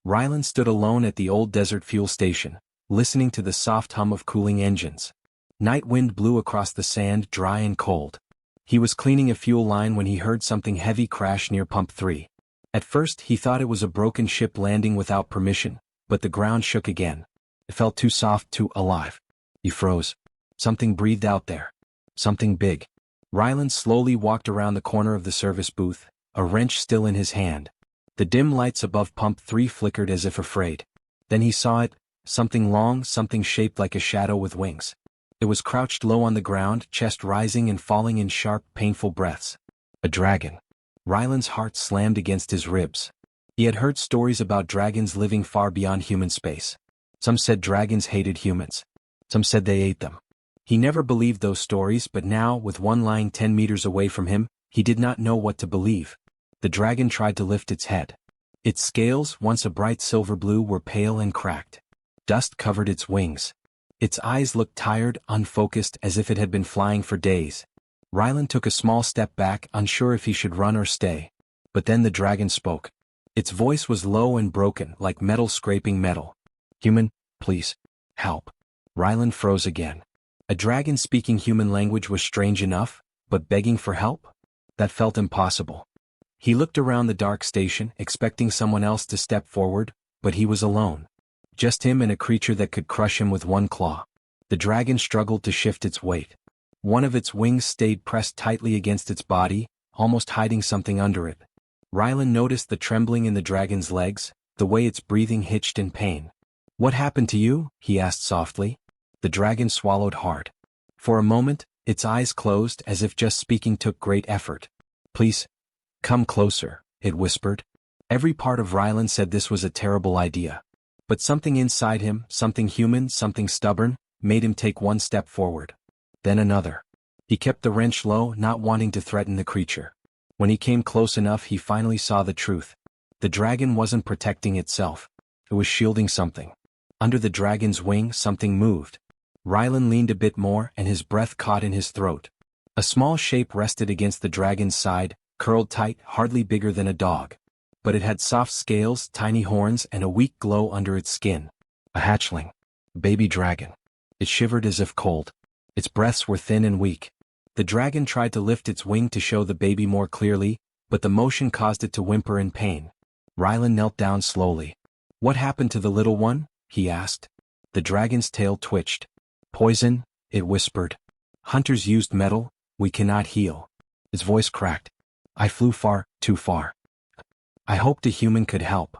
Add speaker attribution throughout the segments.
Speaker 1: Ryland stood alone at the old desert fuel station, listening to the soft hum of cooling engines. Night wind blew across the sand, dry and cold. He was cleaning a fuel line when he heard something heavy crash near Pump 3. At first he thought it was a broken ship landing without permission, but the ground shook again. It felt too soft, too alive. He froze. Something breathed out there. Something big. Ryland slowly walked around the corner of the service booth, a wrench still in his hand. The dim lights above Pump 3 flickered as if afraid. Then he saw it, something long, something shaped like a shadow with wings. It was crouched low on the ground, chest rising and falling in sharp, painful breaths. A dragon. Ryland's heart slammed against his ribs. He had heard stories about dragons living far beyond human space. Some said dragons hated humans. Some said they ate them. He never believed those stories, but now, with one lying 10 meters away from him, he did not know what to believe. The dragon tried to lift its head. Its scales, once a bright silver blue, were pale and cracked. Dust covered its wings. Its eyes looked tired, unfocused, as if it had been flying for days. Ryland took a small step back, unsure if he should run or stay. But then the dragon spoke. Its voice was low and broken, like metal scraping metal. "Human, please, help." Ryland froze again. A dragon speaking human language was strange enough, but begging for help? That felt impossible. He looked around the dark station, expecting someone else to step forward, but he was alone. Just him and a creature that could crush him with one claw. The dragon struggled to shift its weight. One of its wings stayed pressed tightly against its body, almost hiding something under it. Ryland noticed the trembling in the dragon's legs, the way its breathing hitched in pain. "What happened to you?" he asked softly. The dragon swallowed hard. For a moment, its eyes closed as if just speaking took great effort. "Please, come closer," it whispered. Every part of Ryland said this was a terrible idea. But something inside him, something human, something stubborn, made him take one step forward. Then another. He kept the wrench low, not wanting to threaten the creature. When he came close enough, he finally saw the truth. The dragon wasn't protecting itself. It was shielding something. Under the dragon's wing, something moved. Ryland leaned a bit more, and his breath caught in his throat. A small shape rested against the dragon's side, curled tight, hardly bigger than a dog. But it had soft scales, tiny horns, and a weak glow under its skin. A hatchling. A baby dragon. It shivered as if cold. Its breaths were thin and weak. The dragon tried to lift its wing to show the baby more clearly, but the motion caused it to whimper in pain. Ryland knelt down slowly. "What happened to the little one?" he asked. The dragon's tail twitched. "Poison," it whispered. "Hunters used metal. We cannot heal." Its voice cracked. "I flew far, too far. I hoped a human could help."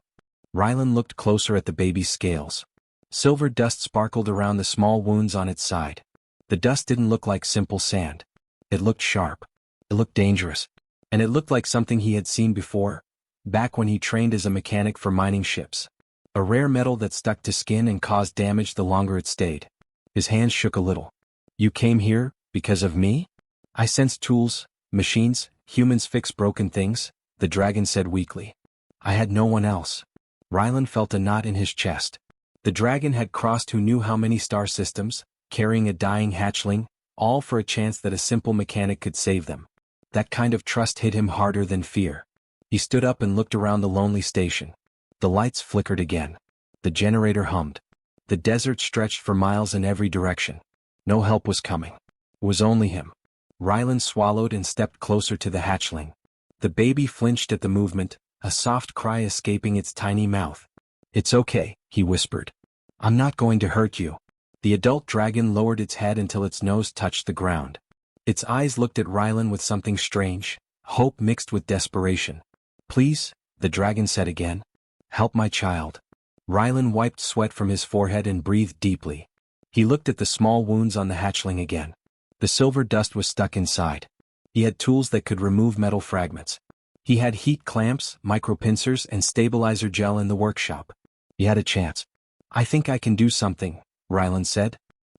Speaker 1: Ryland looked closer at the baby's scales. Silver dust sparkled around the small wounds on its side. The dust didn't look like simple sand. It looked sharp. It looked dangerous. And it looked like something he had seen before, back when he trained as a mechanic for mining ships. A rare metal that stuck to skin and caused damage the longer it stayed. His hands shook a little. "You came here, because of me?" "I sensed tools, machines, humans fix broken things," the dragon said weakly. "I had no one else." Ryland felt a knot in his chest. The dragon had crossed who knew how many star systems, carrying a dying hatchling, all for a chance that a simple mechanic could save them. That kind of trust hit him harder than fear. He stood up and looked around the lonely station. The lights flickered again. The generator hummed. The desert stretched for miles in every direction. No help was coming. It was only him. Ryland swallowed and stepped closer to the hatchling. The baby flinched at the movement, a soft cry escaping its tiny mouth. "It's okay," he whispered. "I'm not going to hurt you." The adult dragon lowered its head until its nose touched the ground. Its eyes looked at Ryland with something strange, hope mixed with desperation. "Please," the dragon said again. "Help my child." Ryland wiped sweat from his forehead and breathed deeply. He looked at the small wounds on the hatchling again. The silver dust was stuck inside. He had tools that could remove metal fragments. He had heat clamps, micropincers, and stabilizer gel in the workshop. He had a chance. "I think I can do something," Ryland said.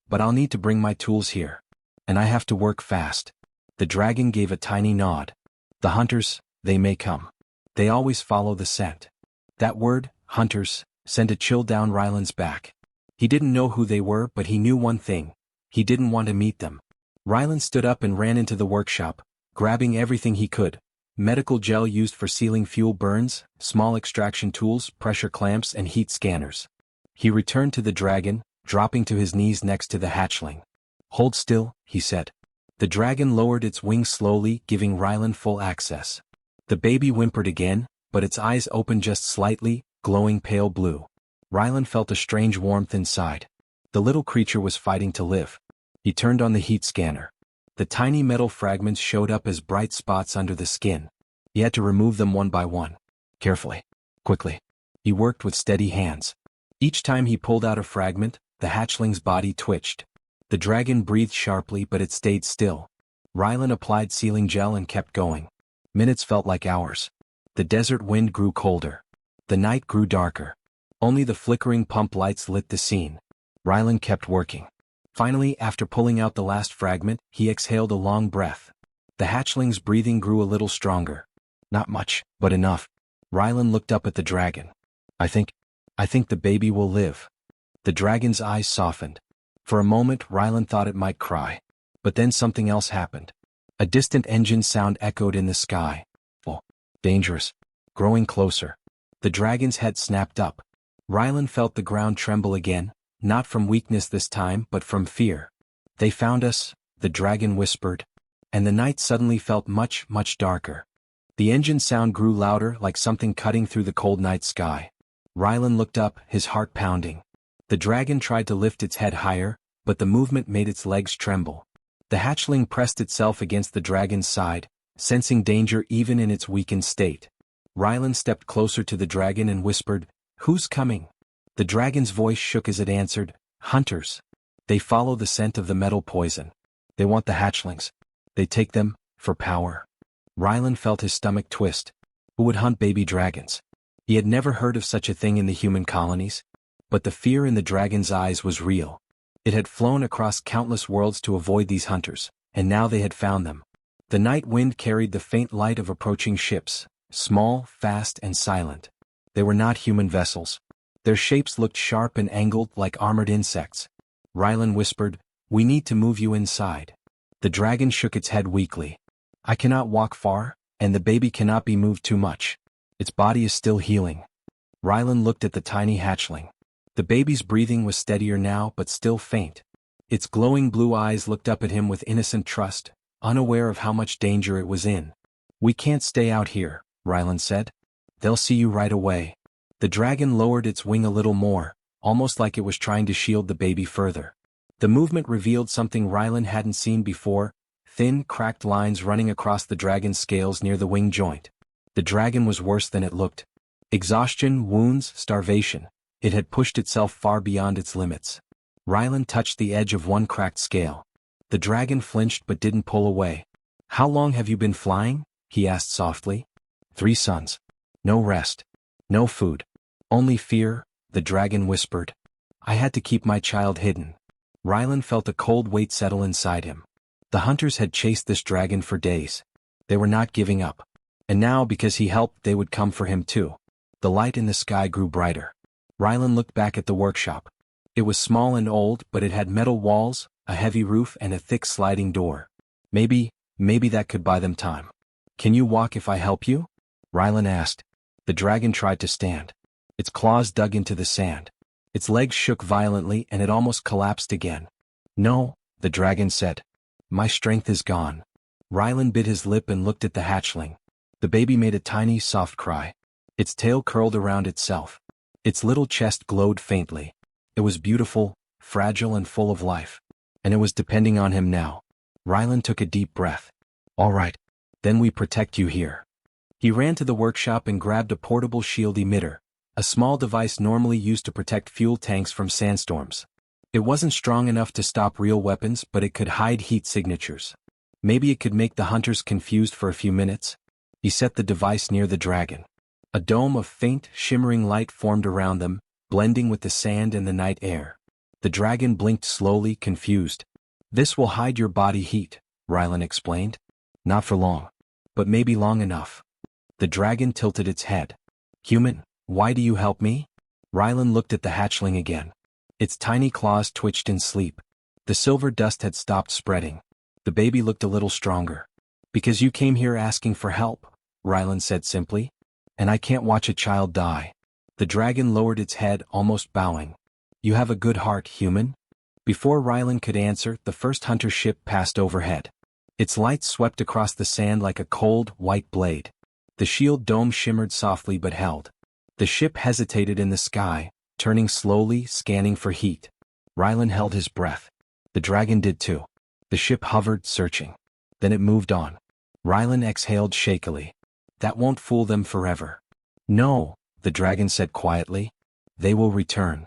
Speaker 1: "But I'll need to bring my tools here. And I have to work fast." The dragon gave a tiny nod. "The hunters, they may come. They always follow the scent." That word, hunters, sent a chill down Ryland's back. He didn't know who they were, but he knew one thing. He didn't want to meet them. Ryland stood up and ran into the workshop, grabbing everything he could. medical gel used for sealing fuel burns, small extraction tools, pressure clamps and heat scanners. He returned to the dragon, dropping to his knees next to the hatchling. "Hold still," he said. The dragon lowered its wings slowly, giving Rylan full access. The baby whimpered again, but its eyes opened just slightly, glowing pale blue. Rylan felt a strange warmth inside. The little creature was fighting to live. He turned on the heat scanner. The tiny metal fragments showed up as bright spots under the skin. He had to remove them one by one. Carefully. Quickly. He worked with steady hands. Each time he pulled out a fragment, the hatchling's body twitched. The dragon breathed sharply, but it stayed still. Rylan applied sealing gel and kept going. Minutes felt like hours. The desert wind grew colder. The night grew darker. Only the flickering pump lights lit the scene. Rylan kept working. Finally, after pulling out the last fragment, he exhaled a long breath. The hatchling's breathing grew a little stronger. Not much, but enough. Rylan looked up at the dragon. I think the baby will live." The dragon's eyes softened. For a moment, Rylan thought it might cry. But then something else happened. A distant engine sound echoed in the sky. Oh, dangerous. Growing closer. The dragon's head snapped up. Rylan felt the ground tremble again, not from weakness this time but from fear. "They found us," the dragon whispered. And the night suddenly felt much, much darker. The engine sound grew louder, like something cutting through the cold night sky. Rylan looked up, his heart pounding. The dragon tried to lift its head higher, but the movement made its legs tremble. The hatchling pressed itself against the dragon's side, sensing danger even in its weakened state. Rylan stepped closer to the dragon and whispered, "Who's coming?" The dragon's voice shook as it answered, "Hunters. They follow the scent of the metal poison. They want the hatchlings. They take them, for power." Rylan felt his stomach twist. Who would hunt baby dragons? He had never heard of such a thing in the human colonies. But the fear in the dragon's eyes was real. It had flown across countless worlds to avoid these hunters, and now they had found them. The night wind carried the faint light of approaching ships, small, fast, and silent. They were not human vessels. Their shapes looked sharp and angled like armored insects. Rylan whispered, "We need to move you inside." The dragon shook its head weakly. "I cannot walk far, and the baby cannot be moved too much. Its body is still healing." Rylan looked at the tiny hatchling. The baby's breathing was steadier now but still faint. Its glowing blue eyes looked up at him with innocent trust, unaware of how much danger it was in. "We can't stay out here," Rylan said. "They'll see you right away." The dragon lowered its wing a little more, almost like it was trying to shield the baby further. The movement revealed something Rylan hadn't seen before, thin, cracked lines running across the dragon's scales near the wing joint. The dragon was worse than it looked. Exhaustion, wounds, starvation. It had pushed itself far beyond its limits. Rylan touched the edge of one cracked scale. The dragon flinched but didn't pull away. "How long have you been flying?" he asked softly. 3 suns. No rest. No food. Only fear," the dragon whispered. "I had to keep my child hidden." Rylan felt a cold weight settle inside him. The hunters had chased this dragon for days. They were not giving up. And now, because he helped, they would come for him too. The light in the sky grew brighter. Rylan looked back at the workshop. It was small and old, but it had metal walls, a heavy roof and a thick sliding door. Maybe that could buy them time. "Can you walk if I help you?" Rylan asked. The dragon tried to stand. Its claws dug into the sand. Its legs shook violently and it almost collapsed again. "No," the dragon said. "My strength is gone." Rylan bit his lip and looked at the hatchling. The baby made a tiny, soft cry. Its tail curled around itself. Its little chest glowed faintly. It was beautiful, fragile and full of life. And it was depending on him now. Rylan took a deep breath. "All right. Then we protect you here." He ran to the workshop and grabbed a portable shield emitter, a small device normally used to protect fuel tanks from sandstorms. It wasn't strong enough to stop real weapons, but it could hide heat signatures. Maybe it could make the hunters confused for a few minutes. He set the device near the dragon. A dome of faint, shimmering light formed around them, blending with the sand and the night air. The dragon blinked slowly, confused. "This will hide your body heat," Rylan explained. "Not for long. But maybe long enough." The dragon tilted its head. "Human, why do you help me?" Rylan looked at the hatchling again. Its tiny claws twitched in sleep. The silver dust had stopped spreading. The baby looked a little stronger. "Because you came here asking for help," Rylan said simply. And I can't watch a child die. The dragon lowered its head, almost bowing. You have a good heart, human? Before Rylan could answer, the first hunter ship passed overhead. Its lights swept across the sand like a cold, white blade. The shield dome shimmered softly but held. The ship hesitated in the sky, turning slowly, scanning for heat. Rylan held his breath. The dragon did too. The ship hovered, searching. Then it moved on. Rylan exhaled shakily. That won't fool them forever. No, the dragon said quietly. They will return.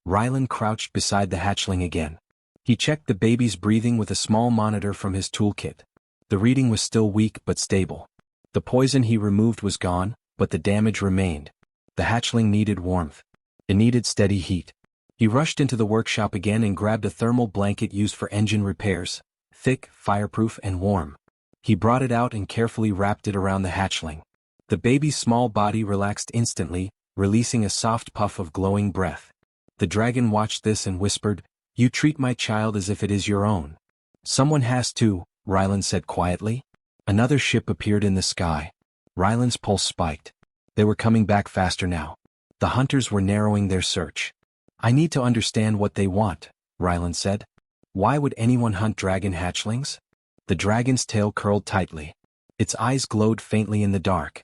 Speaker 1: Rylan crouched beside the hatchling again. He checked the baby's breathing with a small monitor from his toolkit. The reading was still weak but stable. The poison he removed was gone, but the damage remained. The hatchling needed warmth. It needed steady heat. He rushed into the workshop again and grabbed a thermal blanket used for engine repairs, thick, fireproof, and warm. He brought it out and carefully wrapped it around the hatchling. The baby's small body relaxed instantly, releasing a soft puff of glowing breath. The dragon watched this and whispered, "You treat my child as if it is your own." "Someone has to," Rylan said quietly. Another ship appeared in the sky. Rylan's pulse spiked. They were coming back faster now. The hunters were narrowing their search. "I need to understand what they want," Rylan said. "Why would anyone hunt dragon hatchlings?" The dragon's tail curled tightly. Its eyes glowed faintly in the dark.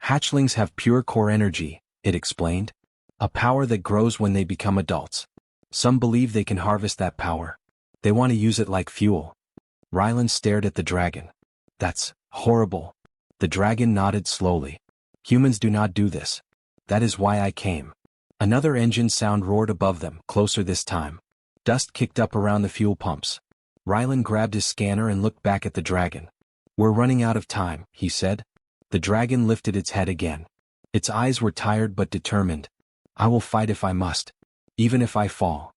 Speaker 1: "Hatchlings have pure core energy," it explained. "A power that grows when they become adults. Some believe they can harvest that power. They want to use it like fuel." Rylan stared at the dragon. "That's horrible." The dragon nodded slowly. "Humans do not do this. That is why I came." Another engine sound roared above them, closer this time. Dust kicked up around the fuel pumps. Rylan grabbed his scanner and looked back at the dragon. "We're running out of time," he said. The dragon lifted its head again. Its eyes were tired but determined. "I will fight if I must. Even if I fall."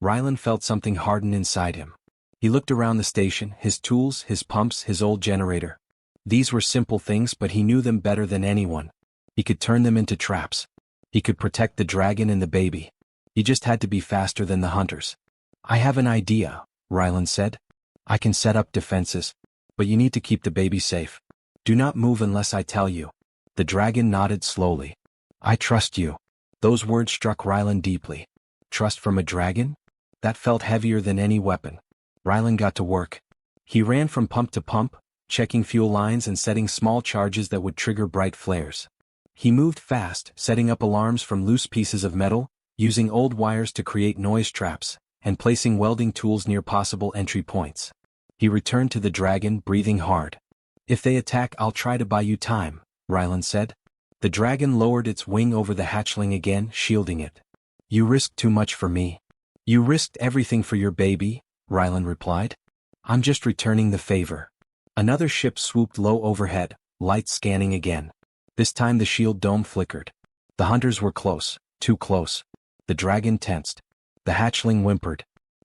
Speaker 1: Rylan felt something harden inside him. He looked around the station, his tools, his pumps, his old generator. These were simple things, but he knew them better than anyone. He could turn them into traps. He could protect the dragon and the baby. He just had to be faster than the hunters. "I have an idea," Rylan said. "I can set up defenses. But you need to keep the baby safe. Do not move unless I tell you." The dragon nodded slowly. "I trust you." Those words struck Rylan deeply. Trust from a dragon? That felt heavier than any weapon. Rylan got to work. He ran from pump to pump, checking fuel lines and setting small charges that would trigger bright flares. He moved fast, setting up alarms from loose pieces of metal, using old wires to create noise traps, and placing welding tools near possible entry points. He returned to the dragon, breathing hard. "If they attack, I'll try to buy you time," Rylan said. The dragon lowered its wing over the hatchling again, shielding it. "You risked too much for me." "You risked everything for your baby," Rylan replied. "I'm just returning the favor." Another ship swooped low overhead, lights scanning again. This time the shield dome flickered. The hunters were close, too close. The dragon tensed. The hatchling whimpered.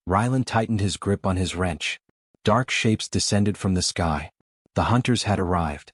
Speaker 1: Rylan tightened his grip on his wrench. Dark shapes descended from the sky. The hunters had arrived.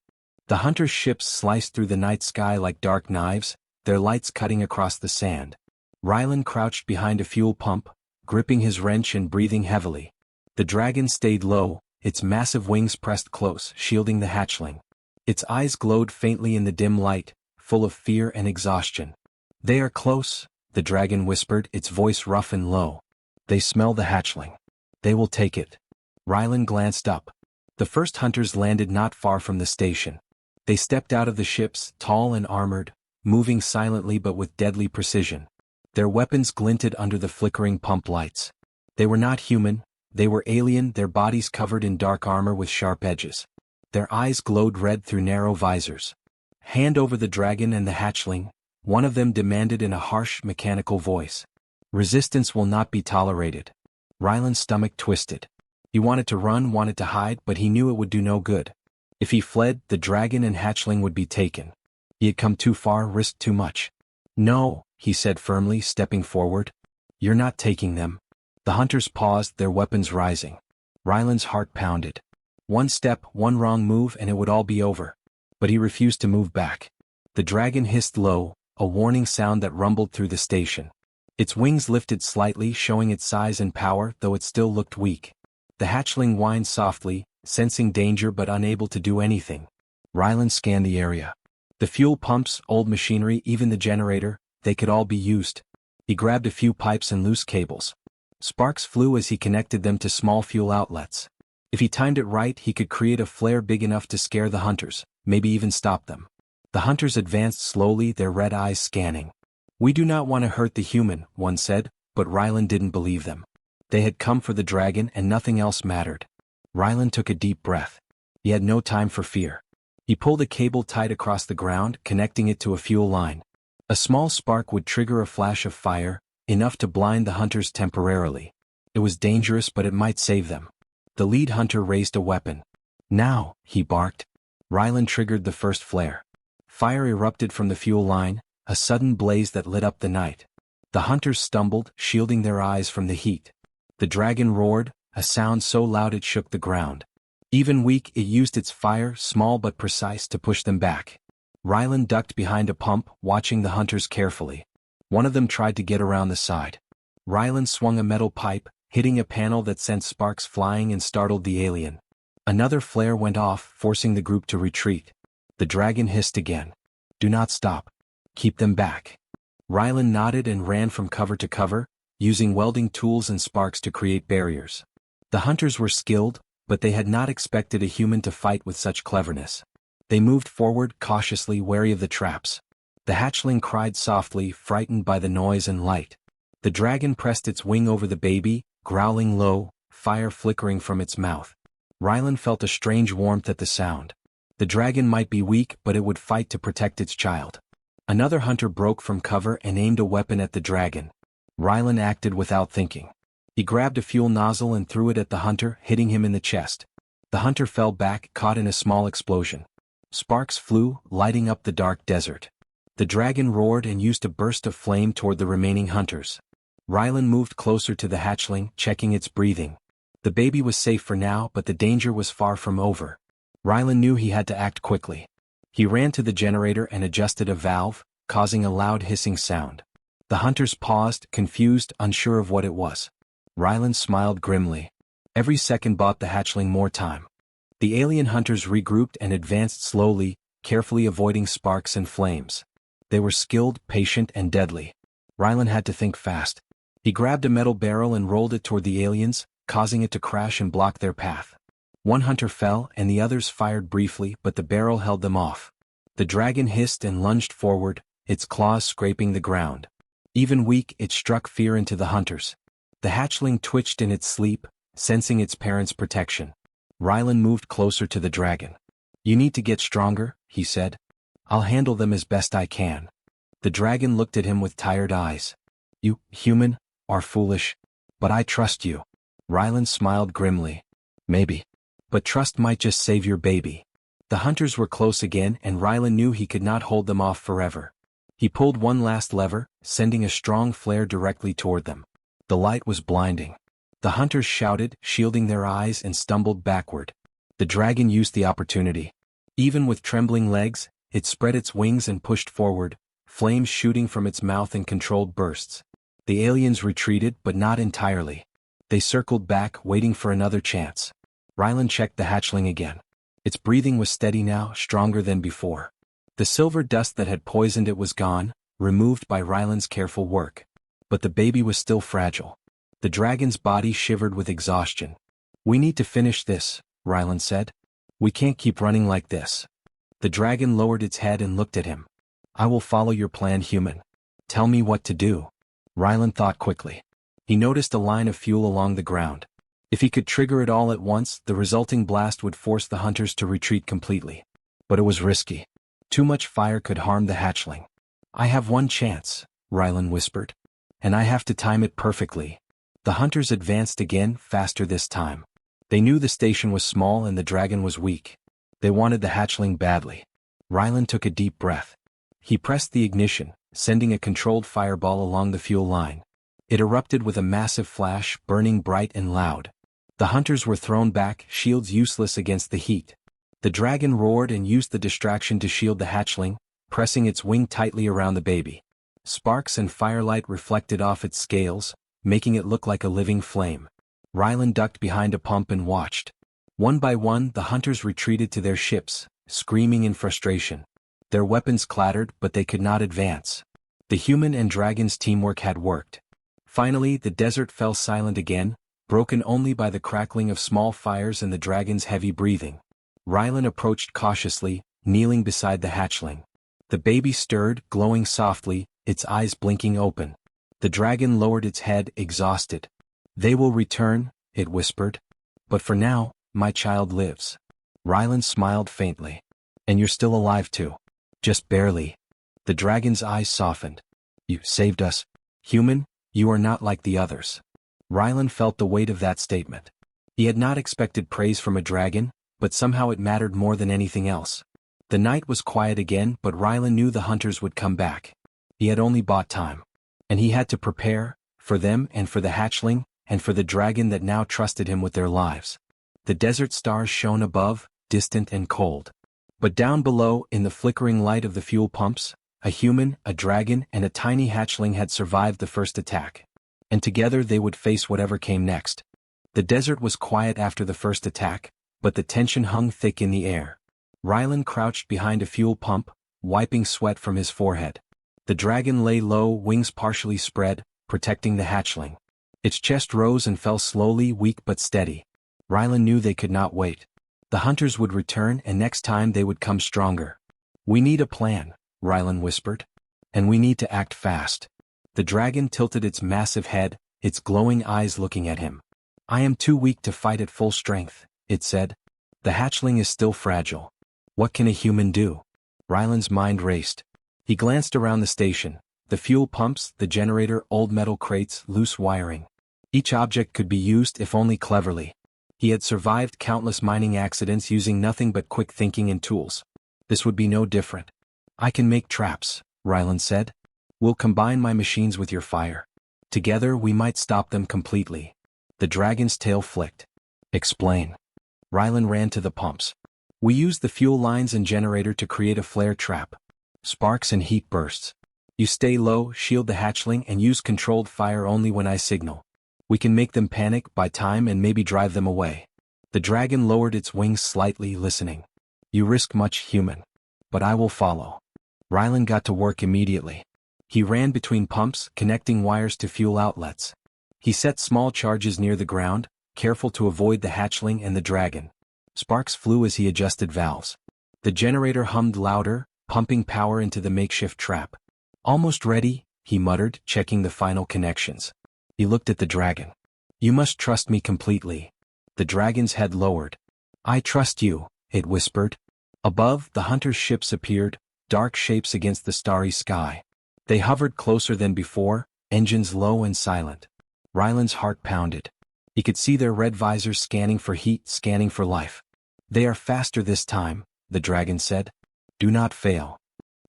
Speaker 1: The hunters' ships sliced through the night sky like dark knives, their lights cutting across the sand. Rylan crouched behind a fuel pump, gripping his wrench and breathing heavily. The dragon stayed low, its massive wings pressed close, shielding the hatchling. Its eyes glowed faintly in the dim light, full of fear and exhaustion. "They are close," the dragon whispered, its voice rough and low. "They smell the hatchling. They will take it." Rylan glanced up. The first hunters landed not far from the station. They stepped out of the ships, tall and armored, moving silently but with deadly precision. Their weapons glinted under the flickering pump lights. They were not human, they were alien, their bodies covered in dark armor with sharp edges. Their eyes glowed red through narrow visors. "Hand over the dragon and the hatchling," one of them demanded in a harsh, mechanical voice. "Resistance will not be tolerated." Rylan's stomach twisted. He wanted to run, wanted to hide, but he knew it would do no good. If he fled, the dragon and hatchling would be taken. He had come too far, risked too much. "No," he said firmly, stepping forward. "You're not taking them." The hunters paused, their weapons rising. Rylan's heart pounded. One step, one wrong move, and it would all be over. But he refused to move back. The dragon hissed low, a warning sound that rumbled through the station. Its wings lifted slightly, showing its size and power, though it still looked weak. The hatchling whined softly, sensing danger but unable to do anything. Rylan scanned the area. The fuel pumps, old machinery, even the generator, they could all be used. He grabbed a few pipes and loose cables. Sparks flew as he connected them to small fuel outlets. If he timed it right, he could create a flare big enough to scare the hunters, maybe even stop them. The hunters advanced slowly, their red eyes scanning. "We do not want to hurt the human," one said, but Ryland didn't believe them. They had come for the dragon and nothing else mattered. Ryland took a deep breath. He had no time for fear. He pulled a cable tight across the ground, connecting it to a fuel line. A small spark would trigger a flash of fire, enough to blind the hunters temporarily. It was dangerous, but it might save them. The lead hunter raised a weapon. "Now," he barked. Ryland triggered the first flare. Fire erupted from the fuel line, a sudden blaze that lit up the night. The hunters stumbled, shielding their eyes from the heat. The dragon roared, a sound so loud it shook the ground. Even weak, it used its fire, small but precise, to push them back. Ryland ducked behind a pump, watching the hunters carefully. One of them tried to get around the side. Ryland swung a metal pipe, hitting a panel that sent sparks flying and startled the alien. Another flare went off, forcing the group to retreat. The dragon hissed again. "Do not stop. Keep them back." Ryland nodded and ran from cover to cover, using welding tools and sparks to create barriers. The hunters were skilled, but they had not expected a human to fight with such cleverness. They moved forward cautiously, wary of the traps. The hatchling cried softly, frightened by the noise and light. The dragon pressed its wing over the baby, growling low, fire flickering from its mouth. Ryland felt a strange warmth at the sound. The dragon might be weak, but it would fight to protect its child. Another hunter broke from cover and aimed a weapon at the dragon. Ryland acted without thinking. He grabbed a fuel nozzle and threw it at the hunter, hitting him in the chest. The hunter fell back, caught in a small explosion. Sparks flew, lighting up the dark desert. The dragon roared and used a burst of flame toward the remaining hunters. Ryland moved closer to the hatchling, checking its breathing. The baby was safe for now, but the danger was far from over. Ryland knew he had to act quickly. He ran to the generator and adjusted a valve, causing a loud hissing sound. The hunters paused, confused, unsure of what it was. Ryland smiled grimly. Every second bought the hatchling more time. The alien hunters regrouped and advanced slowly, carefully avoiding sparks and flames. They were skilled, patient, and deadly. Ryland had to think fast. He grabbed a metal barrel and rolled it toward the aliens, causing it to crash and block their path. One hunter fell, and the others fired briefly, but the barrel held them off. The dragon hissed and lunged forward, its claws scraping the ground. Even weak, it struck fear into the hunters. The hatchling twitched in its sleep, sensing its parents' protection. Ryland moved closer to the dragon. "You need to get stronger," he said. "I'll handle them as best I can." The dragon looked at him with tired eyes. "You, human, are foolish. But I trust you." Ryland smiled grimly. "Maybe. But trust might just save your baby." The hunters were close again, and Ryland knew he could not hold them off forever. He pulled one last lever, sending a strong flare directly toward them. The light was blinding. The hunters shouted, shielding their eyes, and stumbled backward. The dragon used the opportunity. Even with trembling legs, it spread its wings and pushed forward, flames shooting from its mouth in controlled bursts. The aliens retreated, but not entirely. They circled back, waiting for another chance. Ryland checked the hatchling again. Its breathing was steady now, stronger than before. The silver dust that had poisoned it was gone, removed by Ryland's careful work. But the baby was still fragile. The dragon's body shivered with exhaustion. "We need to finish this," Ryland said. "We can't keep running like this." The dragon lowered its head and looked at him. "I will follow your plan, human. Tell me what to do." Ryland thought quickly. He noticed a line of fuel along the ground. If he could trigger it all at once, the resulting blast would force the hunters to retreat completely. But it was risky. Too much fire could harm the hatchling. "I have one chance," Ryland whispered. "And I have to time it perfectly." The hunters advanced again, faster this time. They knew the station was small and the dragon was weak. They wanted the hatchling badly. Ryland took a deep breath. He pressed the ignition, sending a controlled fireball along the fuel line. It erupted with a massive flash, burning bright and loud. The hunters were thrown back, shields useless against the heat. The dragon roared and used the distraction to shield the hatchling, pressing its wing tightly around the baby. Sparks and firelight reflected off its scales, making it look like a living flame. Ryland ducked behind a pump and watched. One by one, the hunters retreated to their ships, screaming in frustration. Their weapons clattered, but they could not advance. The human and dragon's teamwork had worked. Finally, the desert fell silent again, broken only by the crackling of small fires and the dragon's heavy breathing. Rylan approached cautiously, kneeling beside the hatchling. The baby stirred, glowing softly, its eyes blinking open. The dragon lowered its head, exhausted. "They will return," it whispered. "But for now, my child lives." Rylan smiled faintly. "And you're still alive too." "Just barely." The dragon's eyes softened. "You saved us. Human, you are not like the others." Rylan felt the weight of that statement. He had not expected praise from a dragon, but somehow it mattered more than anything else. The night was quiet again, but Rylan knew the hunters would come back. He had only bought time. And he had to prepare, for them and for the hatchling, and for the dragon that now trusted him with their lives. The desert stars shone above, distant and cold. But down below, in the flickering light of the fuel pumps, a human, a dragon, and a tiny hatchling had survived the first attack. And together they would face whatever came next. The desert was quiet after the first attack, but the tension hung thick in the air. Rylan crouched behind a fuel pump, wiping sweat from his forehead. The dragon lay low, wings partially spread, protecting the hatchling. Its chest rose and fell slowly, weak but steady. Rylan knew they could not wait. The hunters would return, and next time they would come stronger. "We need a plan," Rylan whispered. "And we need to act fast." The dragon tilted its massive head, its glowing eyes looking at him. "I am too weak to fight at full strength," it said. "The hatchling is still fragile. What can a human do?" Rylan's mind raced. He glanced around the station. The fuel pumps, the generator, old metal crates, loose wiring. Each object could be used if only cleverly. He had survived countless mining accidents using nothing but quick thinking and tools. This would be no different. "I can make traps," Rylan said. "We'll combine my machines with your fire. Together we might stop them completely." The dragon's tail flicked. "Explain." Rylan ran to the pumps. "We use the fuel lines and generator to create a flare trap. Sparks and heat bursts. You stay low, shield the hatchling, and use controlled fire only when I signal. We can make them panic, buy time, and maybe drive them away." The dragon lowered its wings slightly, listening. "You risk much, human. But I will follow." Rylan got to work immediately. He ran between pumps, connecting wires to fuel outlets. He set small charges near the ground, careful to avoid the hatchling and the dragon. Sparks flew as he adjusted valves. The generator hummed louder, pumping power into the makeshift trap. "Almost ready," he muttered, checking the final connections. He looked at the dragon. "You must trust me completely." The dragon's head lowered. "I trust you," it whispered. Above, the hunters' ships appeared, dark shapes against the starry sky. They hovered closer than before, engines low and silent. Rylan's heart pounded. He could see their red visors scanning for heat, scanning for life. "They are faster this time," the dragon said. "Do not fail."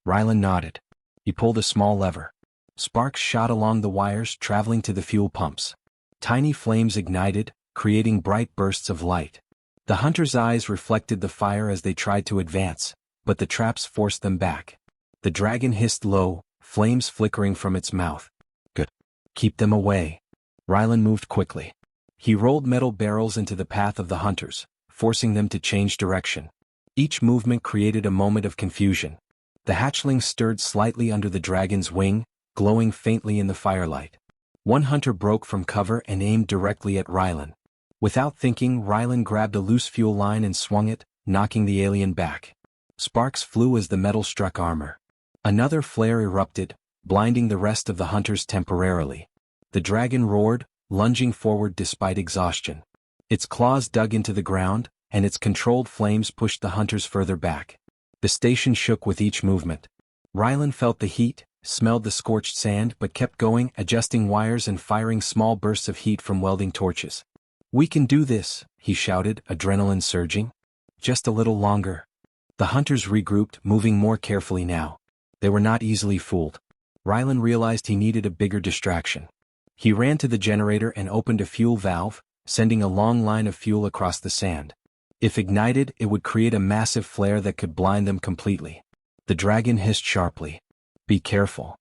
Speaker 1: Rylan nodded. He pulled a small lever. Sparks shot along the wires, traveling to the fuel pumps. Tiny flames ignited, creating bright bursts of light. The hunters' eyes reflected the fire as they tried to advance, but the traps forced them back. The dragon hissed low, flames flickering from its mouth. "Good. Keep them away." Rylan moved quickly. He rolled metal barrels into the path of the hunters, forcing them to change direction. Each movement created a moment of confusion. The hatchling stirred slightly under the dragon's wing, glowing faintly in the firelight. One hunter broke from cover and aimed directly at Rylan. Without thinking, Rylan grabbed a loose fuel line and swung it, knocking the alien back. Sparks flew as the metal struck armor. Another flare erupted, blinding the rest of the hunters temporarily. The dragon roared, lunging forward despite exhaustion. Its claws dug into the ground, and its controlled flames pushed the hunters further back. The station shook with each movement. Rylan felt the heat, smelled the scorched sand, but kept going, adjusting wires and firing small bursts of heat from welding torches. "We can do this," he shouted, adrenaline surging. "Just a little longer." The hunters regrouped, moving more carefully now. They were not easily fooled. Rylan realized he needed a bigger distraction. He ran to the generator and opened a fuel valve, sending a long line of fuel across the sand. If ignited, it would create a massive flare that could blind them completely. The dragon hissed sharply. "Be careful."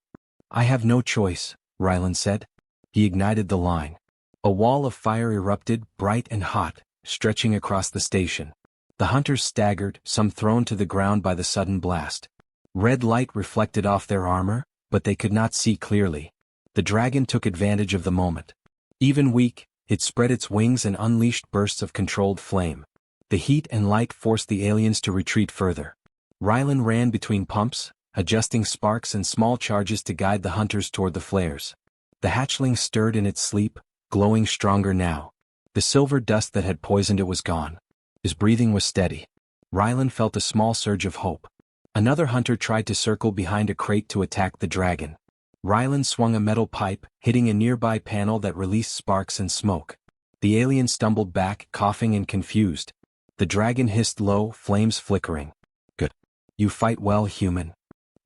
Speaker 1: "I have no choice," Rylan said. He ignited the line. A wall of fire erupted, bright and hot, stretching across the station. The hunters staggered, some thrown to the ground by the sudden blast. Red light reflected off their armor, but they could not see clearly. The dragon took advantage of the moment. Even weak, it spread its wings and unleashed bursts of controlled flame. The heat and light forced the aliens to retreat further. Rylan ran between pumps, adjusting sparks and small charges to guide the hunters toward the flares. The hatchling stirred in its sleep, glowing stronger now. The silver dust that had poisoned it was gone. His breathing was steady. Rylan felt a small surge of hope. Another hunter tried to circle behind a crate to attack the dragon. Rylan swung a metal pipe, hitting a nearby panel that released sparks and smoke. The alien stumbled back, coughing and confused. The dragon hissed low, flames flickering. "Good. You fight well, human."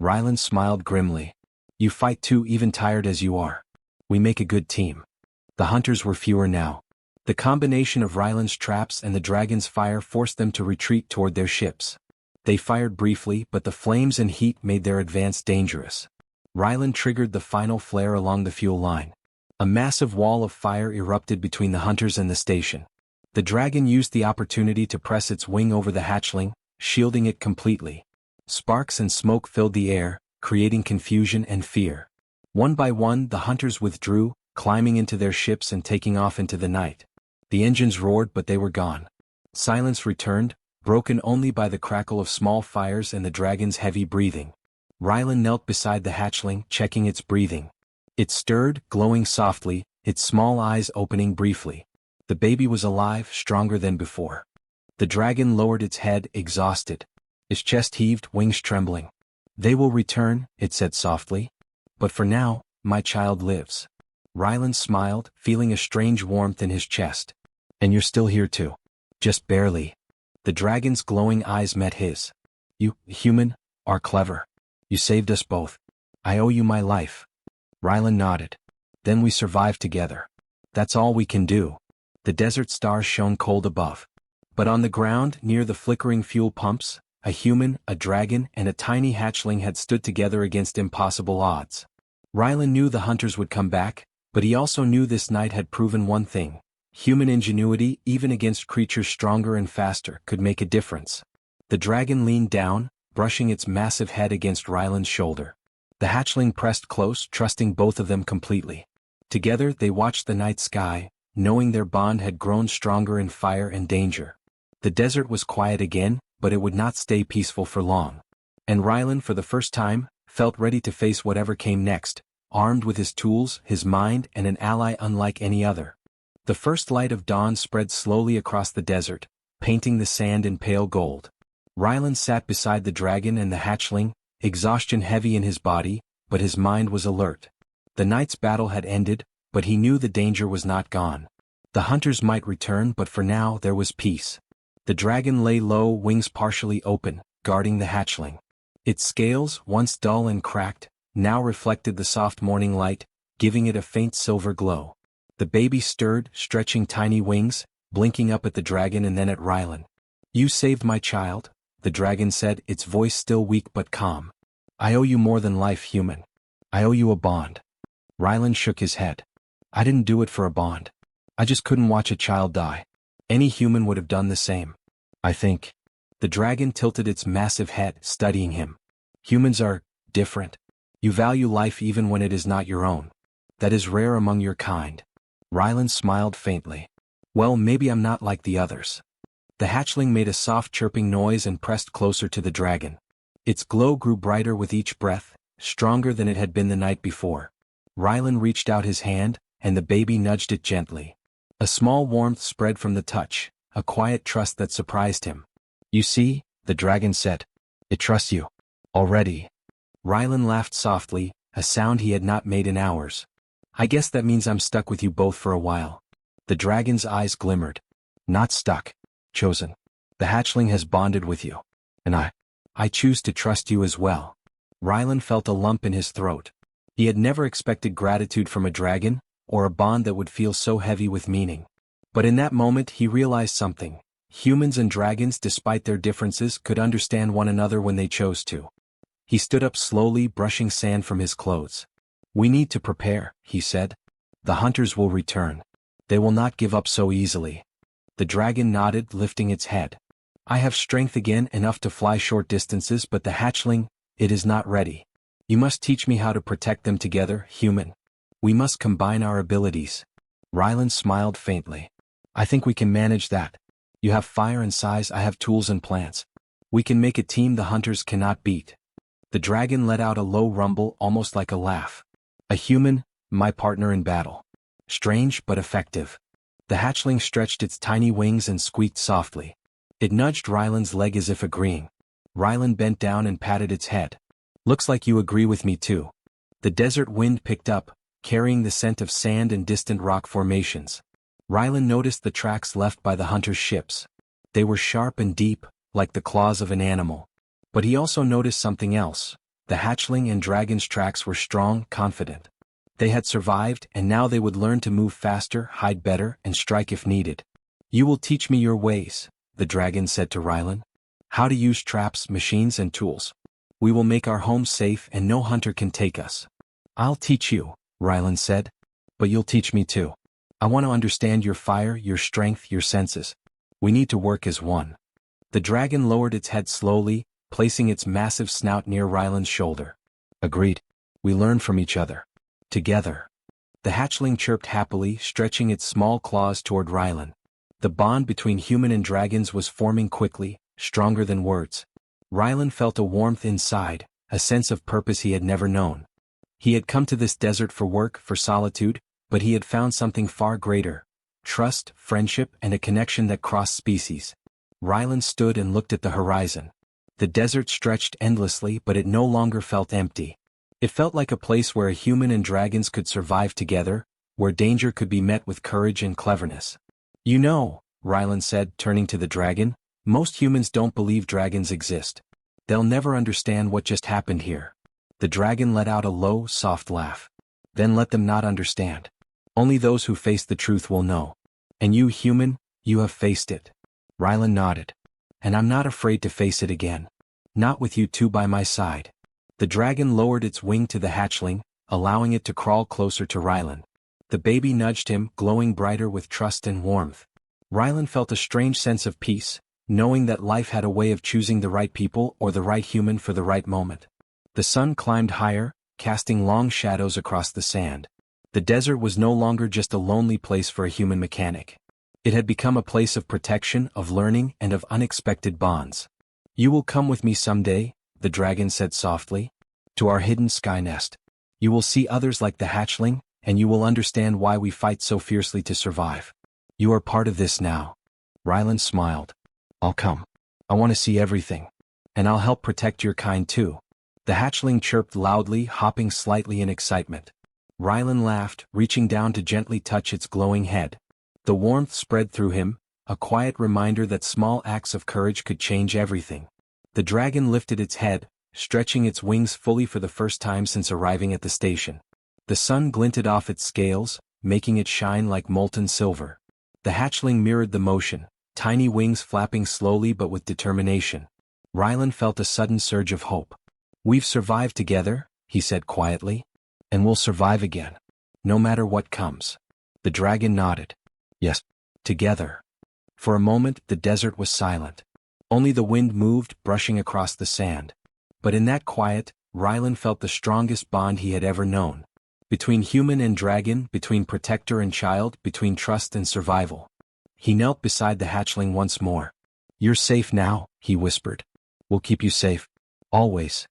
Speaker 1: Rylan smiled grimly. "You fight too, even tired as you are. We make a good team." The hunters were fewer now. The combination of Rylan's traps and the dragon's fire forced them to retreat toward their ships. They fired briefly, but the flames and heat made their advance dangerous. Rylan triggered the final flare along the fuel line. A massive wall of fire erupted between the hunters and the station. The dragon used the opportunity to press its wing over the hatchling, shielding it completely. Sparks and smoke filled the air, creating confusion and fear. One by one, the hunters withdrew, climbing into their ships and taking off into the night. The engines roared, but they were gone. Silence returned, broken only by the crackle of small fires and the dragon's heavy breathing. Rylan knelt beside the hatchling, checking its breathing. It stirred, glowing softly, its small eyes opening briefly. The baby was alive, stronger than before. The dragon lowered its head, exhausted. Its chest heaved, wings trembling. "They will return," it said softly. "But for now, my child lives." Rylan smiled, feeling a strange warmth in his chest. "And you're still here too." "Just barely." The dragon's glowing eyes met his. "You, human, are clever. You saved us both. I owe you my life." Rylan nodded. "Then we survived together. That's all we can do." The desert stars shone cold above. But on the ground, near the flickering fuel pumps, a human, a dragon, and a tiny hatchling had stood together against impossible odds. Rylan knew the hunters would come back, but he also knew this night had proven one thing. Human ingenuity, even against creatures stronger and faster, could make a difference. The dragon leaned down, brushing its massive head against Rylan's shoulder. The hatchling pressed close, trusting both of them completely. Together they watched the night sky, knowing their bond had grown stronger in fire and danger. The desert was quiet again, but it would not stay peaceful for long. And Rylan, for the first time, felt ready to face whatever came next, armed with his tools, his mind, and an ally unlike any other. The first light of dawn spread slowly across the desert, painting the sand in pale gold. Rylan sat beside the dragon and the hatchling, exhaustion heavy in his body, but his mind was alert. The night's battle had ended, but he knew the danger was not gone. The hunters might return, but for now there was peace. The dragon lay low, wings partially open, guarding the hatchling. Its scales, once dull and cracked, now reflected the soft morning light, giving it a faint silver glow. The baby stirred, stretching tiny wings, blinking up at the dragon and then at Rylan. "You saved my child," the dragon said, its voice still weak but calm. "I owe you more than life, human. I owe you a bond." Rylan shook his head. "I didn't do it for a bond. I just couldn't watch a child die. Any human would have done the same. I think." The dragon tilted its massive head, studying him. "Humans are different. You value life even when it is not your own. That is rare among your kind." Rylan smiled faintly. "Well, maybe I'm not like the others." The hatchling made a soft chirping noise and pressed closer to the dragon. Its glow grew brighter with each breath, stronger than it had been the night before. Rylan reached out his hand, and the baby nudged it gently. A small warmth spread from the touch, a quiet trust that surprised him. "You see," the dragon said. "It trusts you. Already." Rylan laughed softly, a sound he had not made in hours. "I guess that means I'm stuck with you both for a while." The dragon's eyes glimmered. "Not stuck. Chosen. The hatchling has bonded with you. And I choose to trust you as well." Rylan felt a lump in his throat. He had never expected gratitude from a dragon, or a bond that would feel so heavy with meaning. But in that moment he realized something. Humans and dragons, despite their differences, could understand one another when they chose to. He stood up slowly, brushing sand from his clothes. "We need to prepare," he said. "The hunters will return. They will not give up so easily." The dragon nodded, lifting its head. "I have strength again, enough to fly short distances, but the hatchling, It is not ready. You must teach me how to protect them together, human. We must combine our abilities. Rylan smiled faintly. I think we can manage that. You have fire and size, I have tools and plants. We can make a team the hunters cannot beat. The dragon let out a low rumble, almost like a laugh. A human, my partner in battle. Strange but effective. The hatchling stretched its tiny wings and squeaked softly. It nudged Rylan's leg as if agreeing. Rylan bent down and patted its head. Looks like you agree with me too. The desert wind picked up, carrying the scent of sand and distant rock formations. Rylan noticed the tracks left by the hunters' ships. They were sharp and deep, like the claws of an animal. But he also noticed something else. The hatchling and dragon's tracks were strong, confident. They had survived, and now they would learn to move faster, hide better, and strike if needed. You will teach me your ways, the dragon said to Rylan. How to use traps, machines, and tools. We will make our home safe and no hunter can take us. I'll teach you, Rylan said. But you'll teach me too. I want to understand your fire, your strength, your senses. We need to work as one. The dragon lowered its head slowly, placing its massive snout near Rylan's shoulder. Agreed. We learn from each other. Together. The hatchling chirped happily, stretching its small claws toward Rylan. The bond between human and dragons was forming quickly, stronger than words. Rylan felt a warmth inside, a sense of purpose he had never known. He had come to this desert for work, for solitude, but he had found something far greater. Trust, friendship, and a connection that crossed species. Rylan stood and looked at the horizon. The desert stretched endlessly, but it no longer felt empty. It felt like a place where a human and dragons could survive together, where danger could be met with courage and cleverness. You know, Rylan said, turning to the dragon, most humans don't believe dragons exist. They'll never understand what just happened here. The dragon let out a low, soft laugh. Then let them not understand. Only those who face the truth will know. And you, human, you have faced it. Rylan nodded. And I'm not afraid to face it again. Not with you two by my side. The dragon lowered its wing to the hatchling, allowing it to crawl closer to Rylan. The baby nudged him, glowing brighter with trust and warmth. Rylan felt a strange sense of peace, knowing that life had a way of choosing the right people or the right human for the right moment. The sun climbed higher, casting long shadows across the sand. The desert was no longer just a lonely place for a human mechanic. It had become a place of protection, of learning, and of unexpected bonds. You will come with me someday, the dragon said softly, to our hidden sky nest. You will see others like the hatchling, and you will understand why we fight so fiercely to survive. You are part of this now. Rylan smiled. I'll come. I want to see everything. And I'll help protect your kind too. The hatchling chirped loudly, hopping slightly in excitement. Rylan laughed, reaching down to gently touch its glowing head. The warmth spread through him, a quiet reminder that small acts of courage could change everything. The dragon lifted its head, stretching its wings fully for the first time since arriving at the station. The sun glinted off its scales, making it shine like molten silver. The hatchling mirrored the motion, tiny wings flapping slowly but with determination. Rylan felt a sudden surge of hope. We've survived together, he said quietly. And we'll survive again. No matter what comes. The dragon nodded. Yes. Together. For a moment, the desert was silent. Only the wind moved, brushing across the sand. But in that quiet, Rylan felt the strongest bond he had ever known. Between human and dragon, between protector and child, between trust and survival. He knelt beside the hatchling once more. You're safe now, he whispered. We'll keep you safe. Always.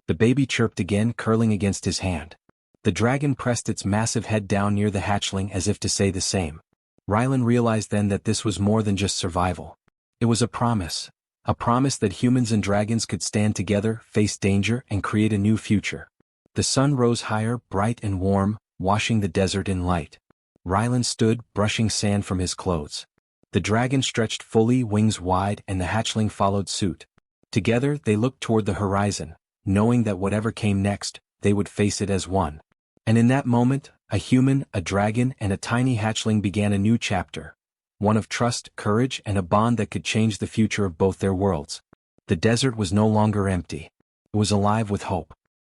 Speaker 1: The baby chirped again, curling against his hand. The dragon pressed its massive head down near the hatchling as if to say the same. Rylan realized then that this was more than just survival. It was a promise that humans and dragons could stand together, face danger, and create a new future. The sun rose higher, bright and warm, washing the desert in light. Rylan stood, brushing sand from his clothes. The dragon stretched fully, wings wide, and the hatchling followed suit. Together they looked toward the horizon, knowing that whatever came next, they would face it as one. And in that moment, a human, a dragon, and a tiny hatchling began a new chapter. One of trust, courage, and a bond that could change the future of both their worlds. The desert was no longer empty. It was alive with hope.